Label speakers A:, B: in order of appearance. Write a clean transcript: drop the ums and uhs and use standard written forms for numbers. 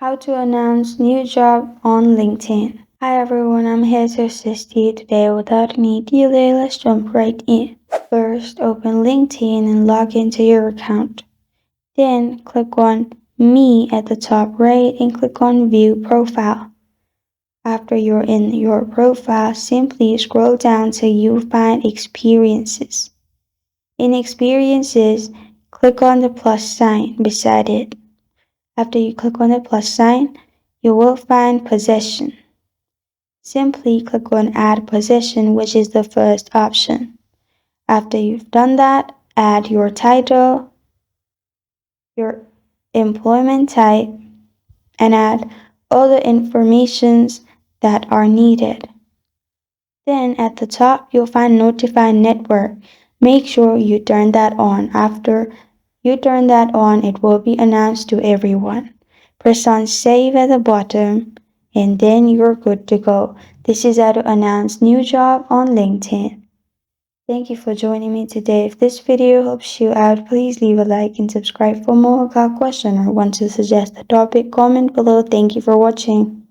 A: How to announce new job on LinkedIn. Hi everyone, I'm here to assist you today. Without any delay, let's jump right in. First, open LinkedIn and log into your account. Then click on Me at the top right and click on View Profile. After you're in your profile, simply scroll down till you find Experiences. In Experiences, click on the plus sign beside it. After you click on the plus sign, you will find Possession. Simply click on Add Possession, which is the first option. After you've done that, add your title, your employment type, and add all the informations that are needed. Then at the top, you'll find Notify Network. Make sure you turn that on. After you turn that on, it will be announced to everyone. Press on Save at the bottom, and then you're good to go. This is how to announce new job on LinkedIn. Thank you for joining me today. If this video helps you out, please leave a like and subscribe for more. Got a question or want to suggest a topic? Comment below. Thank you for watching.